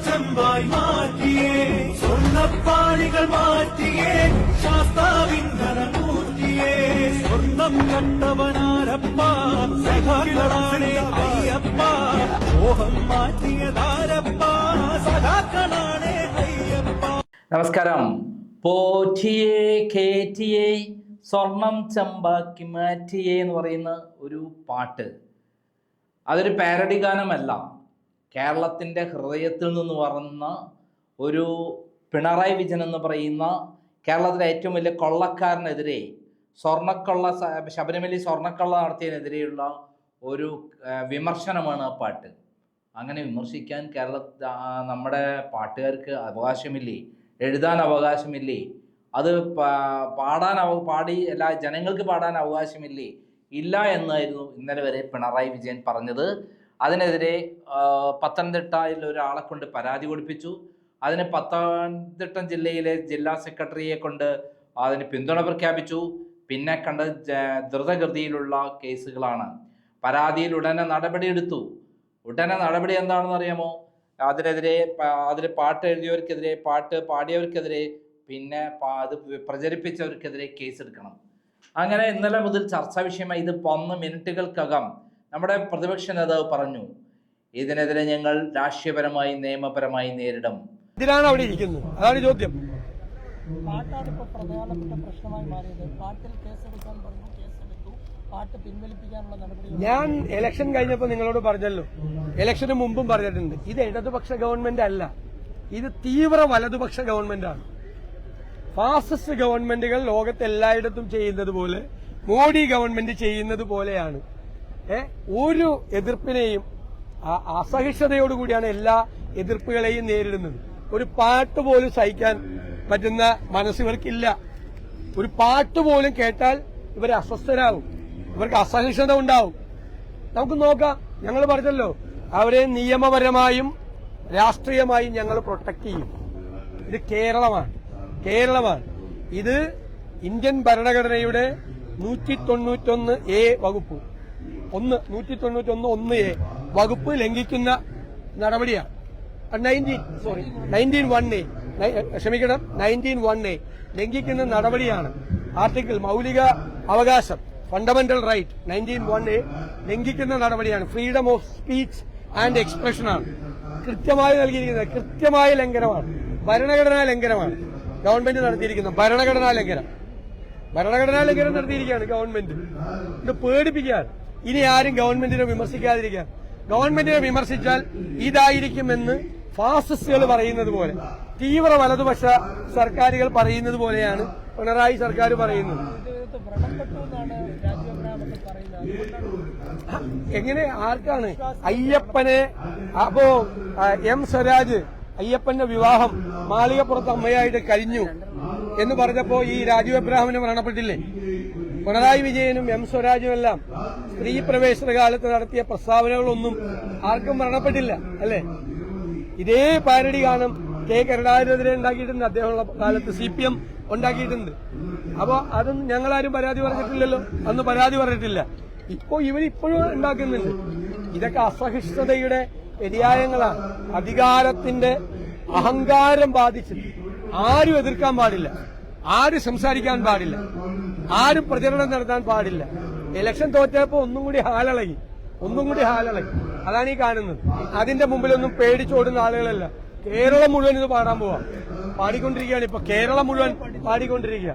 ചെമ്പായി മാറ്റിയേ, സ്വർണ്ണപ്പാളികൾ മാറ്റിയേ, ശാസ്താവിന്ദനമൂർത്തിയേ. സ്വർണ്ണം കണ്ടവനാരപ്പ, സഖാക്കളാണേ അയ്യപ്പ. മോഹം മാറ്റിയതാരപ്പ, സഖാക്കളാണേ അയ്യപ്പ. നമസ്കാരം. പോറ്റിയെ കേറ്റിയെ സ്വർണം ചെമ്പാക്കി മാറ്റിയേ എന്ന് പറയുന്ന ഒരു പാട്ട്, അതൊരു പാരഡി ഗാനമല്ല. കേരളത്തിൻ്റെ ഹൃദയത്തിൽ നിന്ന് പറഞ്ഞ ഒരു പിണറായി വിജയൻ എന്ന് പറയുന്ന കേരളത്തിലെ ഏറ്റവും വലിയ കൊള്ളക്കാരനെതിരെ, സ്വർണ്ണക്കൊള്ള, ശബരിമലയിൽ സ്വർണ്ണക്കൊള്ള നടത്തിയതിനെതിരെയുള്ള ഒരു വിമർശനമാണ് ആ പാട്ട്. അങ്ങനെ വിമർശിക്കാൻ നമ്മുടെ പാട്ടുകാർക്ക് അവകാശമില്ലേ? എഴുതാൻ അവകാശമില്ലേ? അത് പാടി എല്ലാ ജനങ്ങൾക്ക് പാടാൻ അവകാശമില്ലേ? ഇല്ല എന്നായിരുന്നു ഇന്നലെ വരെ പിണറായി വിജയൻ പറഞ്ഞത്. അതിനെതിരെ പത്തനംതിട്ടയിൽ ഒരാളെ കൊണ്ട് പരാതി കൊടുപ്പിച്ചു. അതിന് പത്തനംതിട്ട ജില്ലയിലെ ജില്ലാ സെക്രട്ടറിയെ കൊണ്ട് അതിന് പിന്തുണ പ്രഖ്യാപിച്ചു. പിന്നെ കണ്ട ദ്രുതഗതിയിലുള്ള കേസുകളാണ്. പരാതിയിൽ ഉടനെ നടപടിയെടുത്തു. ഉടനെ നടപടി എന്താണെന്ന് അറിയാമോ? അതിനെതിരെ, അതിൽ പാട്ട് എഴുതിയവർക്കെതിരെ, പാട്ട് പാടിയവർക്കെതിരെ, പിന്നെ അത് പ്രചരിപ്പിച്ചവർക്കെതിരെ കേസെടുക്കണം. അങ്ങനെ ഇന്നലെ മുതൽ ചർച്ചാ വിഷയമായി. ഇത് 1 മിനിറ്റുകൾക്കകം നമ്മുടെ പ്രതിപക്ഷ നേതാവ് പറഞ്ഞു, ഇതിനെതിരെ ഞങ്ങൾ രാഷ്ട്രീയപരമായി നിയമപരമായി നേരിടും. ഇതിലാണ് അവിടെ ഇരിക്കുന്നത്, അതാണ് ചോദ്യം. പാട്ടാണ് ഇപ്പോൾ പ്രധാനപ്പെട്ട പ്രശ്നമായി മാറിയത്. പാട്ടിൽ കേസെടുക്കാൻ പറഞ്ഞു, കേസെടുത്തു. പാട്ട് പിൻവലിപ്പിക്കാനുള്ള നടപടി ഞാൻ ഇലക്ഷൻ കഴിഞ്ഞപ്പോൾ നിങ്ങളോട് പറഞ്ഞല്ലോ, ഇലക്ഷന് മുമ്പും പറഞ്ഞിട്ടുണ്ട്, ഇത് ഇടതുപക്ഷ ഗവൺമെന്റ് അല്ല, ഇത് തീവ്ര വലതുപക്ഷ ഗവൺമെന്റാണ്. ഫാസിസ്റ്റ് ഗവൺമെന്റുകൾ ലോകത്ത് എല്ലായിടത്തും ചെയ്യുന്നത് പോലെ മോഡി ഗവൺമെന്റ് ചെയ്യുന്നത് പോലെയാണ്. ഒരു എതിർപ്പിനെയും അസഹിഷ്ണുതയോടുകൂടിയാണ് എല്ലാ എതിർപ്പുകളെയും നേരിടുന്നത്. ഒരു പാട്ട് പോലും സഹിക്കാൻ പറ്റുന്ന മനസ്സ് ഇവർക്കില്ല. ഒരു പാട്ട് പോലും കേട്ടാൽ ഇവർ അസ്വസ്ഥരാകും, ഇവർക്ക് അസഹിഷ്ണുത ഉണ്ടാവും. നമുക്ക് നോക്കാം, ഞങ്ങൾ പറഞ്ഞല്ലോ, അവരെ നിയമപരമായും രാഷ്ട്രീയമായും ഞങ്ങൾ പ്രൊട്ടക്ട് ചെയ്യും. ഇത് കേരളമാണ്. ഇത് ഇന്ത്യൻ ഭരണഘടനയുടെ 191A വകുപ്പ് 191(1)A വകുപ്പ് ലംഘിക്കുന്ന നടപടിയാണ്. 19(1)A ലംഘിക്കുന്ന നടപടിയാണ്. ആർട്ടിക്കിൾ മൗലിക അവകാശം, ഫണ്ടമെന്റൽ റൈറ്റ് 19(1)A ലംഘിക്കുന്ന നടപടിയാണ്. Freedom of speech and expression ആണ് കൃത്യമായി നൽകിയിരിക്കുന്നത്. കൃത്യമായ ലംഘനമാണ്, ഭരണഘടനാ ലംഘനമാണ് ഗവൺമെന്റ് നടത്തിയിരിക്കുന്നത്. ഭരണഘടനാ ലംഘനം നടത്തിയിരിക്കുകയാണ് ഗവൺമെന്റ്. ഇത് പേടിപ്പിക്കാൻ ഇനി ആരും ഗവൺമെന്റിനെ വിമർശിക്കാതിരിക്കാൻ. ഗവൺമെന്റിനെ വിമർശിച്ചാൽ ഇതായിരിക്കുമെന്ന് ഫാസിസ്റ്റുകൾ പറയുന്നത് പോലെ, തീവ്ര വലതുപക്ഷ സർക്കാരുകൾ പറയുന്നത് പോലെയാണ് പിണറായി സർക്കാർ പറയുന്നത്. എങ്ങനെ, ആർക്കാണ്? അയ്യപ്പനെ അപ്പോ എം സ്വരാജ് അയ്യപ്പന്റെ വിവാഹം മാളികപ്പുറത്ത് അമ്മയായിട്ട് കഴിഞ്ഞു എന്ന് പറഞ്ഞപ്പോ ഈ രാജീവ് എബ്രാഹിമിന് മരണപ്പെട്ടില്ലേ? പിണറായി വിജയനും എം സ്വരാജും എല്ലാം സ്ത്രീ പ്രവേശന കാലത്ത് നടത്തിയ പ്രസ്താവനകളൊന്നും ആർക്കും മരണപ്പെട്ടില്ല, അല്ലേ? ഇതേ പാരഡി ഗാനം കെ കരുണാകരനെതിരെ ഉണ്ടാക്കിയിട്ടുണ്ട്. അദ്ദേഹമുള്ള കാലത്ത് CPM ഉണ്ടാക്കിയിട്ടുണ്ട്. അപ്പൊ അതൊന്നും ഞങ്ങളാരും പരാതി പറഞ്ഞിട്ടില്ലല്ലോ, അന്ന് പരാതി പറഞ്ഞിട്ടില്ല. ഇവരിപ്പോഴും ഉണ്ടാക്കുന്നുണ്ട്. ഇതൊക്കെ അസഹിഷ്ണുതയുടെ വ്യതിയാനങ്ങളാണ്. അധികാരത്തിന്റെ അഹങ്കാരം ബാധിച്ചിട്ട് ആരും എതിർക്കാൻ പാടില്ല, ആരും സംസാരിക്കാൻ പാടില്ല, ആരും പ്രചരണം നടത്താൻ പാടില്ല. ഇലക്ഷൻ തോറ്റപ്പോ ഒന്നും കൂടി ഹാലിളകി. അതാണ് ഈ കാണുന്നത്. അതിന്റെ മുമ്പിലൊന്നും പേടിച്ചോടുന്ന ആളുകളല്ല. കേരളം മുഴുവൻ ഇത് പാടാൻ പോവാം, പാടിക്കൊണ്ടിരിക്കുകയാണ്. ഇപ്പൊ കേരളം മുഴുവൻ പാടിക്കൊണ്ടിരിക്കുക.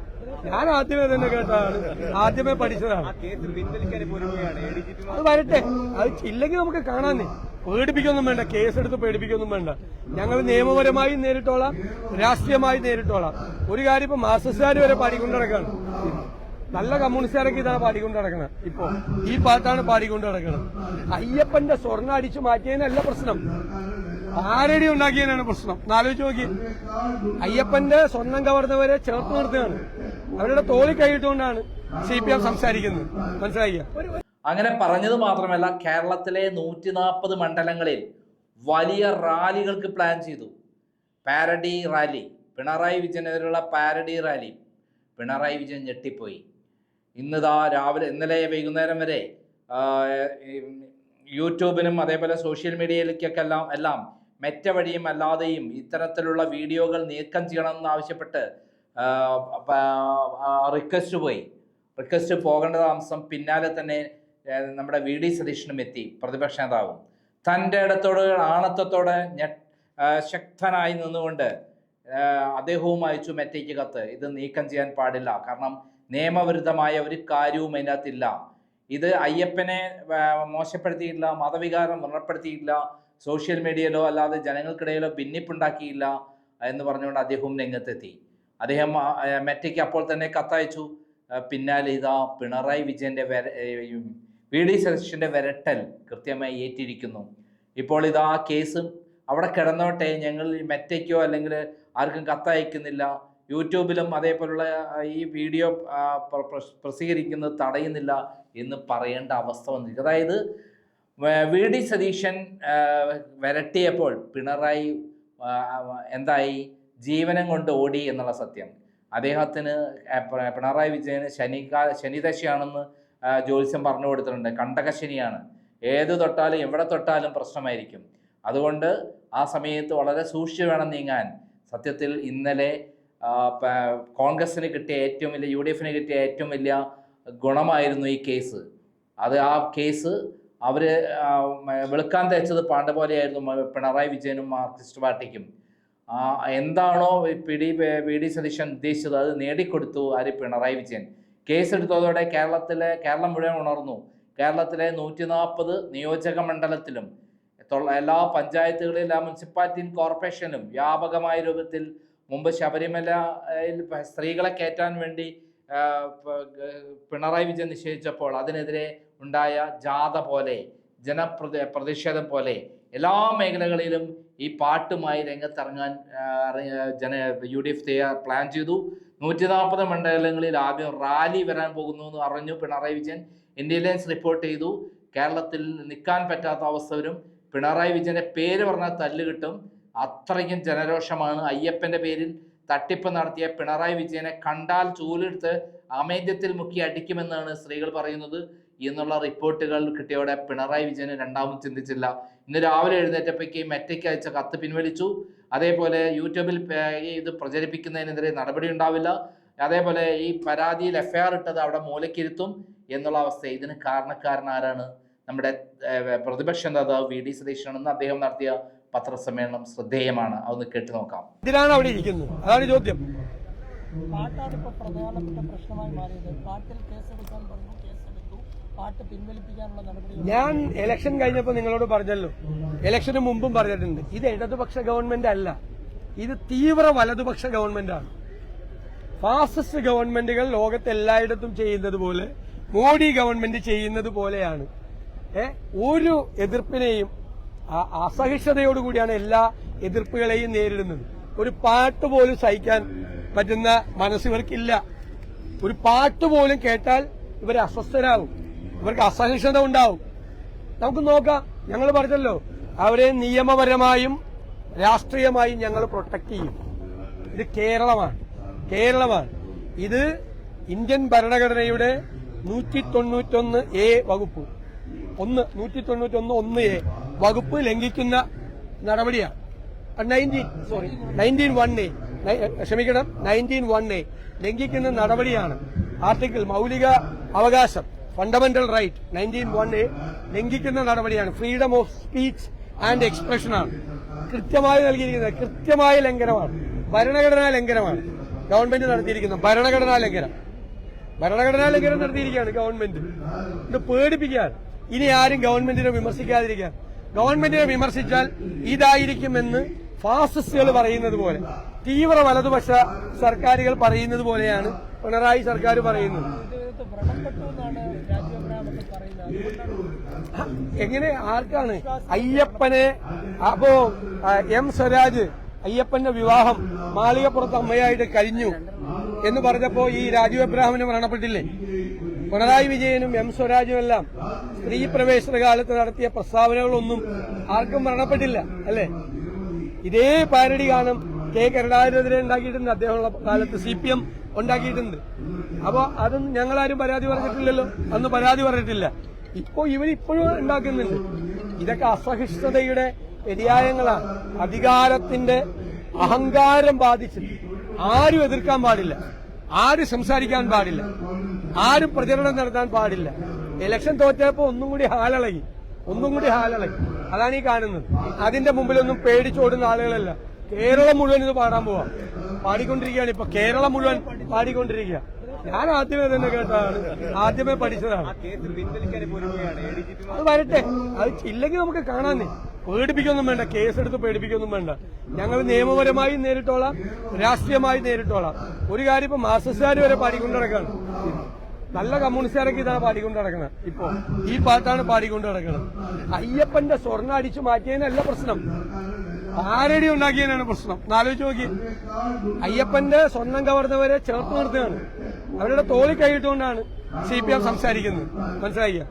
ഞാൻ ആദ്യമേ തന്നെ കേട്ടതാണ്, ആദ്യമേ പഠിച്ചതാണ്. അത് വരട്ടെ, അത് ഇല്ലെങ്കിൽ നമുക്ക് കാണാനേ. പേടിപ്പിക്കൊന്നും വേണ്ട, കേസെടുത്ത് പേടിപ്പിക്കൊന്നും വേണ്ട. ഞങ്ങൾ നിയമപരമായി നേരിട്ടോളാം, രാഷ്ട്രീയമായി നേരിട്ടോളാം. ഒരു കാര്യം, ഇപ്പൊ മാർക്സിസ്റ്റുകാർ വരെ പാടിക്കൊണ്ട് നടക്കാണ്. നല്ല കമ്മ്യൂണിസ്റ്റുകാരൊക്കെ ഇതാണ് പാടിക്കൊണ്ട് നടക്കണം. ഇപ്പോ ഈ പാട്ടാണ് പാടിക്കൊണ്ട് നടക്കണം. അയ്യപ്പന്റെ സ്വർണ്ണം അടിച്ചു മാറ്റിയതിനല്ല പ്രശ്നം, പാരഡി ഉണ്ടാക്കിയതിനാണ് പ്രശ്നം. ആലോചിച്ച് നോക്കി, അയ്യപ്പന്റെ സ്വർണം കവർന്നവരെ ചേർത്ത് നിർത്തുകയാണ്. അവരുടെ തോളിൽ കൈയിട്ടുകൊണ്ടാണ് CPM സംസാരിക്കുന്നത്. മനസ്സിലാക്കിയ? അങ്ങനെ പറഞ്ഞത് മാത്രമല്ല, കേരളത്തിലെ 140 മണ്ഡലങ്ങളിൽ വലിയ റാലികൾക്ക് പ്ലാൻ ചെയ്തു. പാരഡി റാലി, പിണറായി വിജയനെതിരെയുള്ള പാരഡി റാലി. പിണറായി വിജയൻ ഞെട്ടിപ്പോയി. ഇന്നലെ വൈകുന്നേരം വരെ യൂട്യൂബിനും അതേപോലെ സോഷ്യൽ മീഡിയയിലേക്കൊക്കെ എല്ലാം മെറ്റ വഴിയും അല്ലാതെയും ഇത്തരത്തിലുള്ള വീഡിയോകൾ നീക്കം ചെയ്യണമെന്ന് ആവശ്യപ്പെട്ട് റിക്വസ്റ്റ് പോകേണ്ട താമസം പിന്നാലെ തന്നെ നമ്മുടെ VD സതീശനും എത്തി. പ്രതിപക്ഷ നേതാവും തൻ്റെ ഇടത്തോട് ആണത്തത്തോടെ ശക്തനായി നിന്നുകൊണ്ട് അദ്ദേഹവും അയച്ചു മെറ്റയ്ക്ക് കത്ത്. ഇത് നീക്കം ചെയ്യാൻ പാടില്ല, കാരണം നിയമവിരുദ്ധമായ ഒരു കാര്യവും അതിനകത്തില്ല. ഇത് അയ്യപ്പനെ മോശപ്പെടുത്തിയിട്ടില്ല, മതവികാരം വ്രണപ്പെടുത്തിയിട്ടില്ല, സോഷ്യൽ മീഡിയയിലോ അല്ലാതെ ജനങ്ങൾക്കിടയിലോ ഭിന്നിപ്പുണ്ടാക്കിയില്ല എന്ന് പറഞ്ഞുകൊണ്ട് അദ്ദേഹവും രംഗത്തെത്തി. അദ്ദേഹം മെറ്റയ്ക്ക് അപ്പോൾ തന്നെ കത്തയച്ചു. പിന്നാലെ ഇതാ പിണറായി വിജയൻ്റെ VD സതീശൻ്റെ വിരട്ടൽ കൃത്യമായി ഏറ്റിരിക്കുന്നു. ഇപ്പോൾ ഇതാ കേസ് അവിടെ കിടന്നോട്ടെ, ഞങ്ങൾ മെറ്റയ്ക്കോ അല്ലെങ്കിൽ ആർക്കും കത്തയക്കുന്നില്ല, യൂട്യൂബിലും അതേപോലുള്ള ഈ വീഡിയോ പ്രസിദ്ധീകരിക്കുന്നത് തടയുന്നില്ല എന്ന് പറയേണ്ട അവസ്ഥ വന്നിരിക്കും. അതായത് VD സതീശൻ വിരട്ടിയപ്പോൾ പിണറായി എന്തായി, ജീവനം കൊണ്ട് ഓടി എന്നുള്ള സത്യം. അദ്ദേഹത്തിന് പിണറായി വിജയന് ശനിദശയാണെന്ന് ജ്യോത്സ്യം പറഞ്ഞു കൊടുത്തിട്ടുണ്ട്. കണ്ടകശനിയാണ്, ഏത് തൊട്ടാലും എവിടെ തൊട്ടാലും പ്രശ്നമായിരിക്കും. അതുകൊണ്ട് ആ സമയത്ത് വളരെ സൂക്ഷിച്ച് വേണം നീങ്ങാൻ. സത്യത്തിൽ ഇന്നലെ കോൺഗ്രസിന് കിട്ടിയ ഏറ്റവും വലിയ, UDFന് കിട്ടിയ ഏറ്റവും വലിയ ഗുണമായിരുന്നു ഈ കേസ്. അത് ആ കേസ് അവർ വെളുക്കാൻ തേച്ചത് പാണ്ട പോലെയായിരുന്നു പിണറായി വിജയനും മാർക്സിസ്റ്റ് പാർട്ടിക്കും. എന്താണോ VD സതീശൻ ഉദ്ദേശിച്ചത് അത് നേടിക്കൊടുത്തു ആര്, പിണറായി വിജയൻ. കേസെടുത്തതോടെ കേരളം മുഴുവൻ ഉണർന്നു. കേരളത്തിലെ 140 നിയോജക മണ്ഡലത്തിലും എല്ലാ പഞ്ചായത്തുകളിലും എല്ലാ മുനിസിപ്പാലിറ്റിയും കോർപ്പറേഷനും വ്യാപകമായ രൂപത്തിൽ മുമ്പ് ശബരിമലയിൽ സ്ത്രീകളെ കയറ്റാൻ വേണ്ടി പിണറായി വിജയൻ നിശ്ചയിച്ചപ്പോൾ അതിനെതിരെ ഉണ്ടായ ജാഥ പോലെ, പ്രതിഷേധം പോലെ എല്ലാ മേഖലകളിലും ഈ പാട്ടുമായി രംഗത്തിറങ്ങാൻ UDF പ്ലാൻ ചെയ്തു. 140 മണ്ഡലങ്ങളിൽ ആദ്യം റാലി വരാൻ പോകുന്നു എന്ന് അറിഞ്ഞു പിണറായി വിജയൻ. ഇന്റലിജൻസ് റിപ്പോർട്ട് ചെയ്തു. കേരളത്തിൽ നിൽക്കാൻ പറ്റാത്ത അവസ്ഥ വരും, പിണറായി വിജയന്റെ പേര് പറഞ്ഞാൽ തല്ല് കിട്ടും, അത്രയ്ക്കും ജനരോഷമാണ്. അയ്യപ്പന്റെ പേരിൽ തട്ടിപ്പ് നടത്തിയ പിണറായി വിജയനെ കണ്ടാൽ ചൂലെടുത്ത് അമേദ്യത്തിൽ മുക്കി അടിക്കുമെന്നാണ് സ്ത്രീകൾ പറയുന്നത് എന്നുള്ള റിപ്പോർട്ടുകൾ കിട്ടിയോടെ പിണറായി വിജയന് രണ്ടാമത് ചിന്തിച്ചില്ല. ഇന്ന് രാവിലെ എഴുന്നേറ്റപ്പോഴേക്ക് മെറ്റയ്ക്ക് അയച്ച കത്ത് പിൻവലിച്ചു. അതേപോലെ യൂട്യൂബിൽ ഇത് പ്രചരിപ്പിക്കുന്നതിനെതിരെ നടപടി ഉണ്ടാവില്ല. അതേപോലെ ഈ പരാതിയിൽ FIR ഇട്ടത് അവിടെ മൂലക്കിരുത്തും എന്നുള്ള അവസ്ഥ. ഇതിന് കാരണക്കാരൻ ആരാണ്? നമ്മുടെ പ്രതിപക്ഷ നേതാവ് VD സതീശനാണെന്ന് അദ്ദേഹം നടത്തിയ പത്രസമ്മേളനം ശ്രദ്ധേയമാണ്. അതൊന്ന് കേട്ടു നോക്കാം. ഇതിനാണ് അവിടെ ഇരിക്കുന്നത്, അതാണ് ചോദ്യം. പാട്ടാണ് ഇപ്പോൾ പ്രധാനപ്പെട്ട പ്രശ്നമായി മാറിയത്. പാട്ടിൽ കേസെടുക്കാൻ പറഞ്ഞു, കേസെടുത്തു, പാട്ട് പിൻവലിപ്പിക്കാനുള്ള നടപടി. ഞാൻ ഇലക്ഷൻ കഴിഞ്ഞപ്പോൾ നിങ്ങളോട് പറഞ്ഞല്ലോ, ഇലക്ഷന് മുമ്പും പറഞ്ഞിട്ടുണ്ട്, ഇത് ഇടതുപക്ഷ ഗവൺമെന്റ് അല്ല, ഇത് തീവ്ര വലതുപക്ഷ ഗവൺമെന്റാണ്. ഫാസിസ്റ്റ് ഗവൺമെന്റുകൾ ലോകത്ത് എല്ലായിടത്തും ചെയ്യുന്നത് പോലെ മോഡി ഗവൺമെന്റ് ചെയ്യുന്നത് പോലെയാണ്. ഒരു എതിർപ്പിനെയും അസഹിഷ്ണുതയോടുകൂടിയാണ് എല്ലാ എതിർപ്പുകളെയും നേരിടുന്നത്. ഒരു പാട്ട് പോലും സഹിക്കാൻ പറ്റുന്ന മനസ്സ് ഇവർക്കില്ല. ഒരു പാട്ട് പോലും കേട്ടാൽ ഇവർ അസ്വസ്ഥരാകും, ഇവർക്ക് അസഹിഷ്ണുത ഉണ്ടാവും. നമുക്ക് നോക്കാം, ഞങ്ങൾ പറഞ്ഞല്ലോ, അവരെ നിയമപരമായും രാഷ്ട്രീയമായും ഞങ്ങൾ പ്രൊട്ടക്ട് ചെയ്യും. ഇത് കേരളമാണ്. ഇത് ഇന്ത്യൻ ഭരണഘടനയുടെ 191A വകുപ്പ് 191(1)A വകുപ്പ് ലംഘിക്കുന്ന നടപടിയാണ്. 19(1)A ലംഘിക്കുന്ന നടപടിയാണ്. ആർട്ടിക്കിൾ മൌലിക അവകാശം ഫണ്ടമെന്റൽ റൈറ്റ് 19(1)A ലംഘിക്കുന്ന നടപടിയാണ്. ഫ്രീഡം ഓഫ് സ്പീച്ച് ആൻഡ് എക്സ്പ്രഷനാണ് കൃത്യമായി നൽകിയിരിക്കുന്നത്. കൃത്യമായ ലംഘനമാണ്, ഭരണഘടനാ ലംഘനമാണ് ഗവൺമെന്റ് നടത്തിയിരിക്കുന്നത്. ഭരണഘടനാ ലംഘനം നടത്തിയിരിക്കുകയാണ് ഗവൺമെന്റ്. ഇത് പേടിപ്പിക്കാൻ ഇനി ആരും ഗവൺമെന്റിനെ വിമർശിക്കാതിരിക്കാൻ. ഗവൺമെന്റിനെ വിമർശിച്ചാൽ ഇതായിരിക്കുമെന്ന് ഫാസിസ്റ്റുകൾ പറയുന്നത് പോലെ, തീവ്ര വലതുപക്ഷ സർക്കാരുകൾ പറയുന്നത് പോലെയാണ് പിണറായി സർക്കാർ പറയുന്നത്. എങ്ങനെ, ആർക്കാണ്? അയ്യപ്പനെ അപ്പോ M സ്വരാജ് അയ്യപ്പന്റെ വിവാഹം മാളികപ്പുറത്ത് അമ്മയായിട്ട് കഴിഞ്ഞു എന്ന് പറഞ്ഞപ്പോ ഈ രാജീവ് എബ്രാഹിമിന് മരണപ്പെട്ടില്ലേ? പിണറായി വിജയനും M സ്വരാജും എല്ലാം സ്ത്രീ പ്രവേശന കാലത്ത് നടത്തിയ പ്രസ്താവനകളൊന്നും ആർക്കും മരണപ്പെട്ടില്ല അല്ലേ? ഇതേ പാരഡി ഗാനം K കരുണാകരനെതിരെ ഉണ്ടാക്കിയിട്ടുണ്ട്, അദ്ദേഹമുള്ള കാലത്ത് CPM ഉണ്ടാക്കിയിട്ടുണ്ട്. അപ്പൊ അതൊന്നും ഞങ്ങളാരും പരാതി പറഞ്ഞിട്ടില്ലല്ലോ, അന്ന് പരാതി പറഞ്ഞിട്ടില്ല. ഇപ്പോ ഇവരിപ്പോഴും ഉണ്ടാക്കുന്നുണ്ട്. ഇതൊക്കെ അസഹിഷ്ണുതയുടെ വ്യതിയാനങ്ങളാണ്. അധികാരത്തിന്റെ അഹങ്കാരം ബാധിച്ചിട്ട് ആരും എതിർക്കാൻ പാടില്ല, ആരും സംസാരിക്കാൻ പാടില്ല, ആരും പ്രചരണം നടത്താൻ പാടില്ല. ഇലക്ഷൻ തോറ്റപ്പോ ഒന്നും കൂടി ഹാലിളകി. അതാണ് ഈ കാണുന്നത്. അതിന്റെ മുമ്പിലൊന്നും പേടിച്ചോടുന്ന ആളുകളല്ല. കേരളം മുഴുവൻ ഇത് പാടിക്കൊണ്ടിരിക്കുകയാണ്. ഇപ്പൊ കേരളം മുഴുവൻ പാടിക്കൊണ്ടിരിക്കുക. ഞാൻ ആദ്യമേ തന്നെ കേട്ടതാണ്, ആദ്യമേ പഠിച്ചതാണ്. അത് വരട്ടെ, അത് ഇല്ലെങ്കിൽ നമുക്ക് കാണാനേ. പേടിപ്പിക്കൊന്നും വേണ്ട, കേസെടുത്ത് പേടിപ്പിക്കൊന്നും വേണ്ട. ഞങ്ങൾ നിയമപരമായി നേരിട്ടോളാം, രാഷ്ട്രീയമായി നേരിട്ടോളാം. ഒരു കാര്യം, ഇപ്പൊ മാർക്സിസ്റ്റുകാർ വരെ പാടിക്കൊണ്ട് നടക്കാണ്. നല്ല കമ്മ്യൂണിസ്റ്റുകാരൊക്കെ ഇതാണ് പാടിക്കൊണ്ട് നടക്കുന്നത്. ഇപ്പോ ഈ പാട്ടാണ് പാടിക്കൊണ്ട് നടക്കുന്നത്. അയ്യപ്പന്റെ സ്വർണ്ണം അടിച്ചു മാറ്റിയതിനല്ല പ്രശ്നം, ആരടി ഉണ്ടാക്കിയതിനാണ് പ്രശ്നം. ആലോചിച്ച് നോക്കി, അയ്യപ്പന്റെ സ്വർണം കവർന്നവരെ ചേർത്ത് നിർത്തുകയാണ്. അവരുടെ തോളിൽ കൈയിട്ടുകൊണ്ടാണ് CPM സംസാരിക്കുന്നത്. മനസ്സിലാക്കിയ